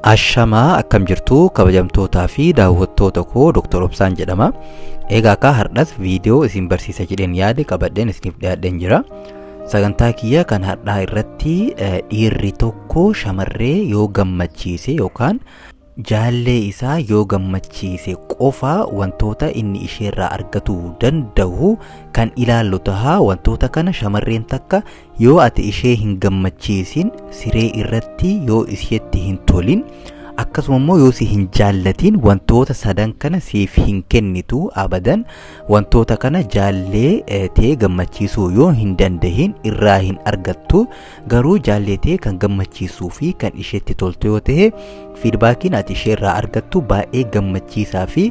Ashamaa akkam jirtu kabajamtootaa fi daawwattoota koo Dr. Obsaan jedhama. Egaa akka har'as viidiyoo isin barsiisa jedheen yaade qabadheen isiniif dhiyaadheen jira. Sagantaa kiyya kan har'aa irratti dhiirri tokko shamarree yoo gammachiise yookaan jaallee isaa yoo gammachiise qofa wantoota inni isheerraa argatu danda'u kan ilaallu taha. Wantoota kana shamarreen takka yoo ati ishee hin gammachiisin siree irratti yoo isheetti hin tolin akkasuma immoo yoo si hin jaallatin wantoota sadan kana siif hin kennitu abadan. Wantoota kana jaallee tee gammachiisuu yoo hin dandahin irraa hin argattu. Garuu jaallee tee kan gammachiisuu fi kan isheetti toltu yoo ta'e fiidbaakiin ati isheerraa argattu baay'ee gammachiisaa fi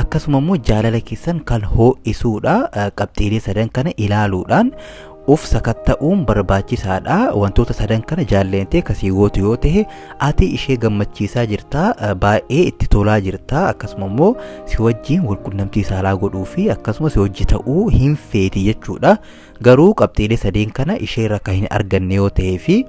akkasuma immoo jaalala keessan kan ho'isuudha. Qabxiilee sadan kana ilaaluudhaan uf sakatta'uun barbaachisaadha. Wantoota sadan kana jaalleentee kasii gootu yoo ta'e ati ishee gammachiisaa jirta, baay'ee itti tolaa jirta, akkasuma immoo si wajjin walqunnamtii saalaa godhuu fi akkasuma si wajji ta'uu hin feeti jechuudha. Garuu qabxiilee sadeen kana isheerra kan hin arganne yoo ta'ee fi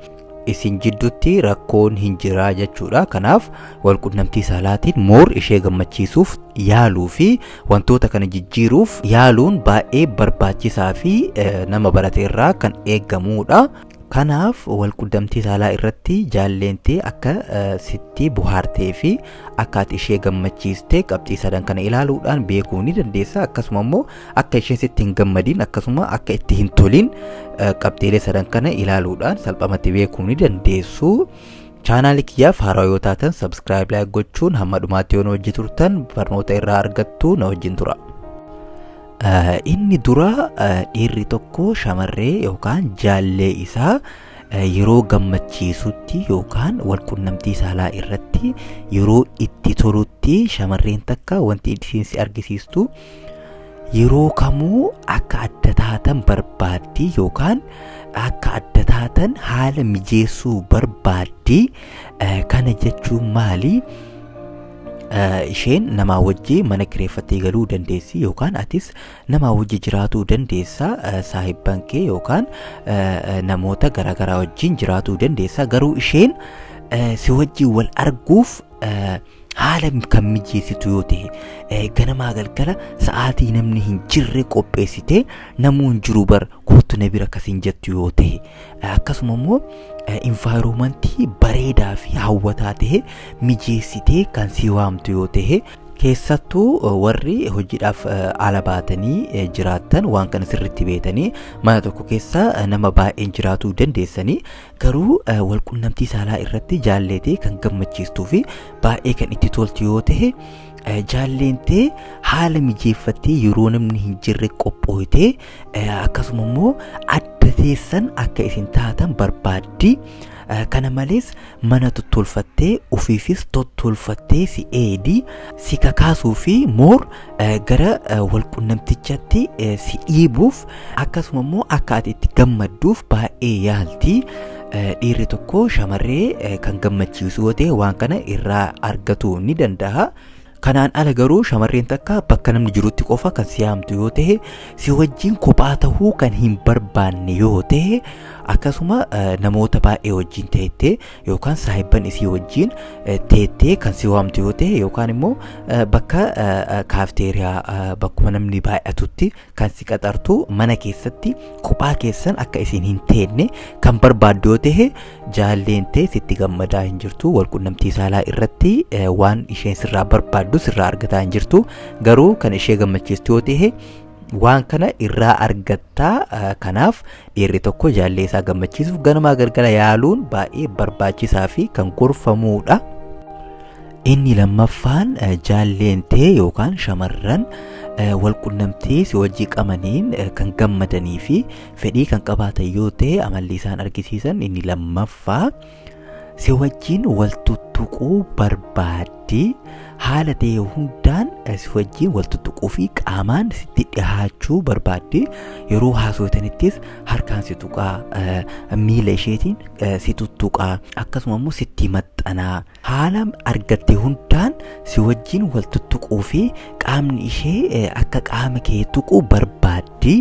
isin jidduutti rakkoon hin jiraa jechuudha. Kanaaf walqunnamtii saalaatiin moor ishee gammachiisuuf yaaluu fi wantoota kana jijjiiruuf yaaluun baay'ee barbaachisaa fi nama barateerraa kan eeggamudha. Kanaaf walqunnamtii saalaa irratti jaalleentee akka sitti buhaartee fi akka ati ishee gammachiistee qabxii sadan kana ilaaluudhaan beekuu ni dandeessa. Akkasuma immoo akka isheen sitti hin gammadin akkasuma akka itti hin tolin qabxiilee sadan kana ilaaluudhaan salphamatti beekuu ni dandeessu. Chaanaali kiyyaaf haaraa yoo taatan subscribe like gochuun hamma dhumaatti yoo na wajji turtan barnoota irraa argattu na wajjin tura. Inni dura dhiirri tokko shamarree yookaan jaallee isaa yeroo gammachiisutti yookaan walqunnamtii saalaa irratti yeroo itti tolutti shamarreen takka wanti isiin si argisiistu yeroo kamuu akka adda taatan barbaaddi yookaan akka adda taatan haala mijeessuu barbaaddi. Kana jechuun maali? Isheen namaa wajji mana kireeffattee galuu dandeessi yookaan atis namaa wajji jiraatuu dandeessa. Saahibban kee yookaan namoota garaagaraa wajjin jiraatuu dandeessa. Garuu isheen si wajjin wal arguuf haala kan mijeessitu yoo ta'e ganamaa galgala sa'aatii namni hin jirre qopheessitee namuun jiru bar kootu na bira akkasiin jettu yoo ta'e akkasuma immoo environmentii bareedaa fi hawwataa ta'e mijeessitee kan si waamtu yoo ta'e keessattuu warri hojiidhaaf ala baatanii jiraattan waan kana sirriitti beekanii mana tokko keessa nama baay'een jiraatuu dandeessanii garuu walqunnamtii saalaa irratti jaalleetee kan gammachiistuu fi baay'ee kan itti toltu yoo ta'e jaalleentee haala mijeeffattee yeroo namni hin jirre qophooytee akkasuma immoo adda teessan akka isin taatan barbaaddi. Kana malees mana tottolfattee ofiifis tottolfattee si eedi si kakaasuu fi moor gara walqunnamtichatti si dhiibuuf akkasuma immoo akka ati itti gammadduuf baay'ee yaalti. Dhiirri tokko shamarree kan gammachiisu yoo ta'e waan kana irraa argatuu ni danda'a. Kanaan ala garuu shamarreen takka bakka namni jirutti qofa kan si yaamtu yoo ta'e si wajjin kophaa tahuu kan hin barbaanne yoo ta'e akkasuma namoota baay'ee wajjin teettee yookaan saahibban isii wajjin teettee kan si waamtu yoo ta'e yookaan immoo bakka kaafteeriyaa bakkuma namni baay'atutti kan si qaxartu mana keessatti kophaa keessan akka isin hin teenne kan barbaaddu yoo ta'e jaalleentee sitti gammadaa hin jirtu. Walqunnamtii saalaa irratti waan isheen sirraa barbaaddu sirraa argataa hin jirtu. Garuu kan ishee gammachiistu yoo ta'e waan kana irraa argattaa. Kanaaf dhiirri tokko jaallee isaa gammachiisuuf ganamaa galgala yaaluun baay'ee barbaachisaa fi kan gorfamudha. Inni lammaffaan jaalleentee yookaan shamarran walqunnamtii si wajjii qabaniin kan gammadanii fi fedhii kan qabaatan yoo ta'e amalli isaan argisiisan inni lammaffaa si wajjin wal tuttuquu barbaaddi. Haala ta'e hundaan si wajjin wal tuttuquu fi qaamaan sitti dhihaachuu barbaaddi. Yeroo haasoftanittis harkaan si tuqaa, miila isheetiin si tuttuqaa, akkasuma immoo sitti maxxanaa. Haala argatte hundaan si wajjin wal tuttuquu fi qaamni ishee akka qaama kee tuquu barbaaddi.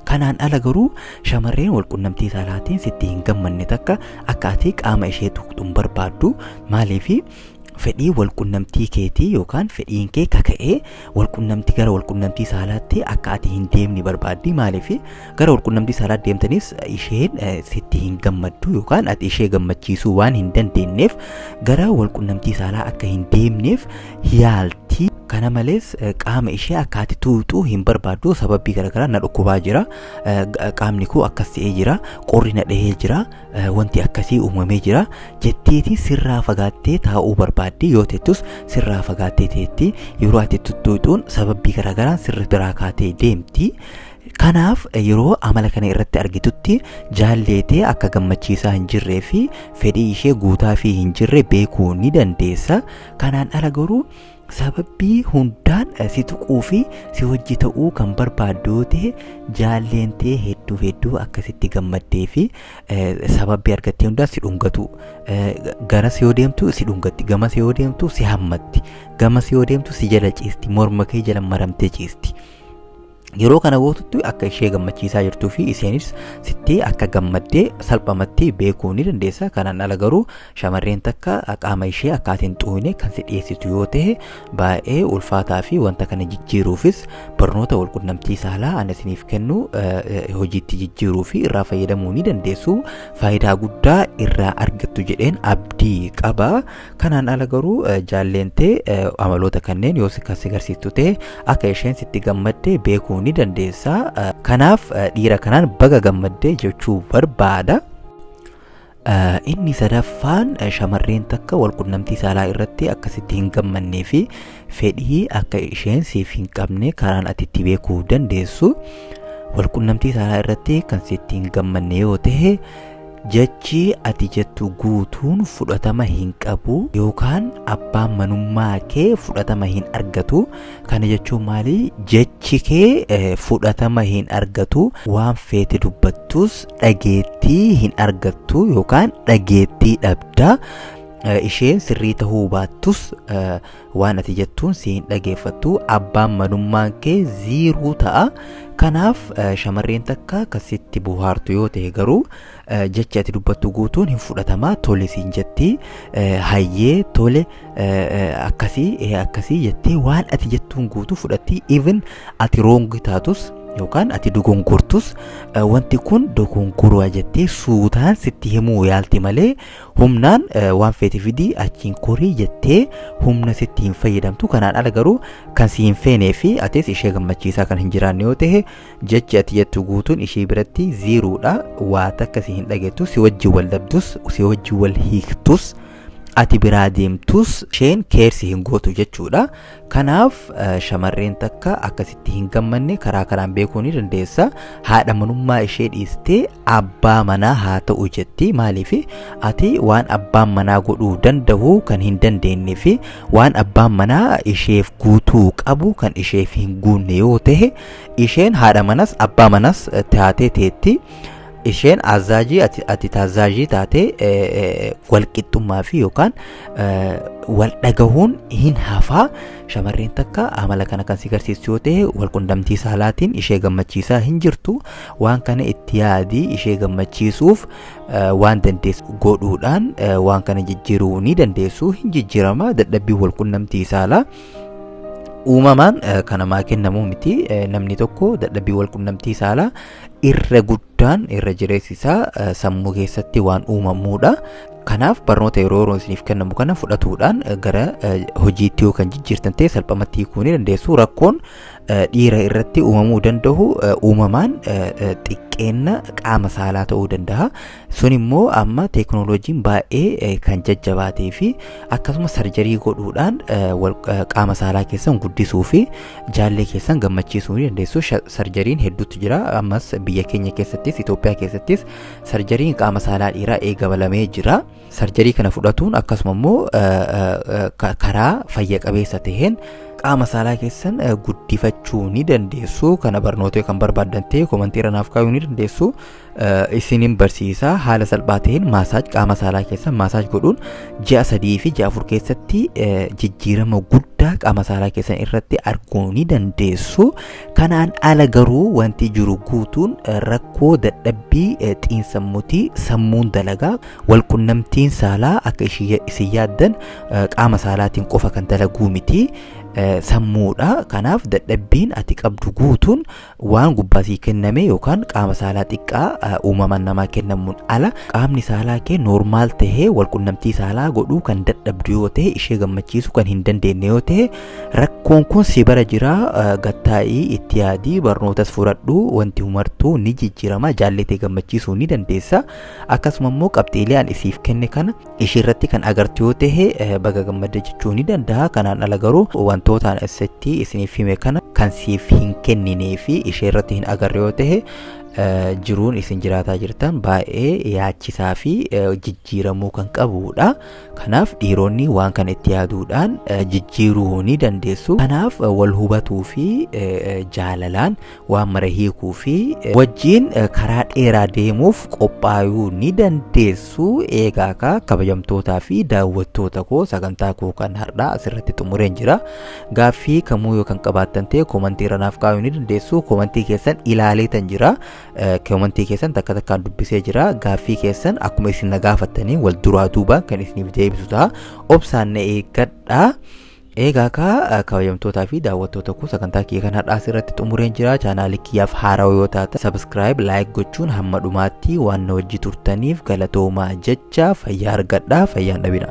Kanaan ala garuu shamarreen walqunnamtii saalaatiin sitti hin gammanne takka akka ati qaama ishee tuqxuun barbaaddu. Maaliif fedhii walqunnamtii keetii yookaan fedhiin kee kaka'ee walqunnamtii gara walqunnamtii saalaatti akka ati hin deemne barbaaddi. Maaliif gara walqunnamtii saalaatti deemtanis isheen sitti hin gammaddu yookaan ati ishee gammachiisuu waan hin dandeenyeef gara walqunnamtii saalaa akka hin deemneef yaalti. Kana malees qaama ishee akka ati tuuxuu hin barbaaddu. Sababii garagaraa na dhukkubaa jira, qaamni koo akkas ta'ee jira, qorri na dhahee jira, wanti akkasii uumamee jira jetteeti sirraa fagaattee taa'uu barbaaddi. Yoo teettus sirraa fagaattee teetti. Yeroo ati tuttuuxuun sababii garagaraa sirri biraa kaatee deemti. Kanaaf yeroo amala kana irratti argitutti jaalleetee akka gammachiisaa hin jirree fi fedhii ishee guutaa fi hin jirre beekuu ni dandeessa. Kanaan ala garuu sababbii hundaan si tuquu fi si wajji ta'uu kan barbaaddu ta'e jaalleentee hedduu akkasitti gammaddee fi sababbii argattee hundaan si dhungatu. Garas yoo deemtu si dhungatti, gamas yoo deemtu si hammatti, gamas yoo deemtu si jala ciisti, morma kee jala maramtee ciisti. Yeroo kana gootutti akka ishee gammachiisaa jirtuu fi isheenis sitti akka gammaddee salphamatti beekuu ni dandeessa. Kanaan ala garuu shamarreen takka qaama ishee akkaatiin xuune kan si dhiyeessitu yoo ta'e baay'ee ulfaataa fi wanta kana jijjiiruufis barnoota walqunnamtii saalaa ani isiniif kennu hojiitti jijjiiruu fi irraa fayyadamuu ni dandeessu. Faayidaa guddaa irraa argattu jedheen abdii qaba. Kanaan ala garuu jaalleentee amaloota kanneen yoo si agarsiistu ta'e akka isheen sitti gammaddee beekuu ni dandeessa. Kanaaf dhiira kanaan baga gammaddee jechuu barbaada. Inni sadaffaan shamarreen takka walqunnamtii saalaa irratti akkasitti hin gammannee fi fedhii akka isheen siif hin qabne karaan ati itti beekuu dandeessu. Walqunnamtii saalaa irratti kan sitti hin gammanne yoo ta'e jechi ati jettu guutuun fudhatama hin qabu yookaan abbaan manummaa kee fudhatama hin argatu. Kana jechuun maali? Jechi kee fudhatama hin argatu. Waan feete dubbattus dhageettii hin argattu yookaan dhageettii dhabda. Isheen sirrii ta'uu baattus waan ati jettuun si hin dhageeffattu. Abbaan manummaan kee ziiruu ta'a. Kanaaf shamarreen takka akkasitti buhaartu yoo ta'e garuu jechi ati dubbattu guutuun hin fudhatamaa. Tole siin jetti, hayyee tole akkasii jettee waan ati jettuun guutuu fudhatti. Even ati roongi taatus yookaan ati dogongortus wanti kun dogongoruu jettee suutaan sitti himuu yaalti malee humnaan waan feete fidii achiin korii jettee humna sitti hin fayyadamtu. Kanaan ala garuu kan si hin feenee fi atis ishee gammachiisaa kan hin jiraanne yoo ta'e jechi ati jettu guutuun ishee biratti ziiruudha. Waa takka si hin dhageettu, si wajji wal dhabdus, si wajji wal hiiktus, ati biraa deemtus isheen keersi hin gootu jechuudha. Kanaaf shamarreen takka akkasitti hin gammanne karaa kanaan beekuu ni dandeessa. Haadha manummaa ishee dhiistee abbaa manaa haa ta'u jetti. Maaliif ati waan abbaan manaa godhuu danda'u kan hin dandeenye fi waan abbaan manaa isheef guutuu qabu kan isheef hin guunne yoo ta'e isheen haadha manas abbaa manas taatee teetti. Isheen azaajii ati taazaajii taatee walqixxummaa fi yookaan wal dhagahuun hin hafaa. Shamarreen takka amala kana kan si agarsiistu yoo ta'e walqunnamtii saalaatiin ishee gammachiisaa hin jirtu. Waan kana itti yaadii ishee gammachiisuuf waan dandeessu godhuudhaan waan kana jijjiiruu ni dandeessu. Hin jijjiirama dadhabbii walqunnamtii saalaa. Uumamaan kanamaa kennamuu miti. Namni tokko dadhabbii walqunnamtii saalaa irra guddaan irra jireessisaa sammuu keessatti waan uumamuudha. Kanaaf barnoota yeroo isiniif kennamu kana fudhatuudhaan gara hojiitti yoo kan jijjiirtan ta'e salphamatti hiikuu ni dandeessu. Rakkoon dhiira irratti uumamuu danda'u uumamaan xiqqeenna qaama saalaa ta'uu danda'a. Sun immoo amma teekinooloojiin baay'ee kan jajjabaatee fi akkasumas sarjarii godhuudhaan qaama saalaa keessan guddisuu fi jaallee keessan gammachiisuu ni dandeessu. Sarjariin hedduutu jira. Ammas biyya keenya keessattis Itoophiyaa keessattis sarjariin qaama saalaa dhiiraa eegabalamee jira. Sarjarii kana fudhatuun akkasuma immoo karaa fayya qabeessa ta'een qaama saalaa keessan guddifachuu ni dandeessu. Kana barnoota kan barbaadan ta'e komantii irra naaf kaa'uu ni dandeessu. Isinin barsiisa haala salphaa ta'een maasaaj qaama saalaa keessan maasaaj godhuun ji'a 3 fi ji'a 4 keessatti jijjiirama guddaa qaama saalaa keessan irratti arguu ni dandeessu. Kanaan ala garuu wanti jiru guutuun rakkoo dadhabbii xiinsammuutii sammuun dalagaa walqunnamtiin saalaa akka isin yaaddan qaama saalaatiin qofa kan dalaguu miti. Sammuudha. Kanaaf dadhabbiin ati qabdu guutuun waan gubbaasii kenname yookaan qaama saalaa xiqqaa uumamaan namaa kennamuun ala qaamni saalaa kee noormaal tahee walqunnamtii saalaa godhuu kan dadhabdu yoo ta'e ishee gammachiisu kan hin dandeenye yoo ta'e rakkoon kun si bira jira. Gattaa'ii itti yaadii barnootas fudhadhu wanti humartuu ni jijjiirama jaallatee gammachiisuu ni dandeessa. Akkasuma immoo qabxiilee an isiif kenne kana isheerratti kan agartu yoo ta'e baga gammadda jechuu ni danda'a. Kanaan ala garuu wantootaan asitti isiniif hime kana kan siif hin kenninee fi isheerratti hin agarre yoo ta'e jiruun isin jiraataa jirtan baay'ee yaachisaa fi jijjiiramuu kan qabudha. Kanaaf dhiironni waan kana itti yaaduudhaan jijjiiruu ni dandeessu. Kanaaf wal hubatuu fi jaalalaan waan mara hiikuu fi wajjiin karaa dheeraa deemuuf qophaa'uu ni dandeessu. Eegaa kabajamtootaa fi daawwattoota koo sagantaa koo kan har'aa asirratti xumureen jira. Gaaffii kamuu yoo kan qabaattan ta'e komantii irra naaf kaa'uu ni dandeessu. Komantii keessan ilaaleetan jira. Komantii keessan takka takkaan dubbisee jira. Gaaffii keessan akkuma isin na gaafattanii wal duraa duubaan kan isiniif deebisu ta'a. Obsaan na eeggadha. Eegaa kabajamtootaa fi daawwattoota koo sagantaa kiyya kan har'aa asirratti xumureen jira. Chaanaalii kiyyaaf haarawaa yoo taate subscribe like gochuun hamma dhumaatti waan na wajji turtaniif galatoomaa jecha fayyaa argadhaa fayyaan dhabina.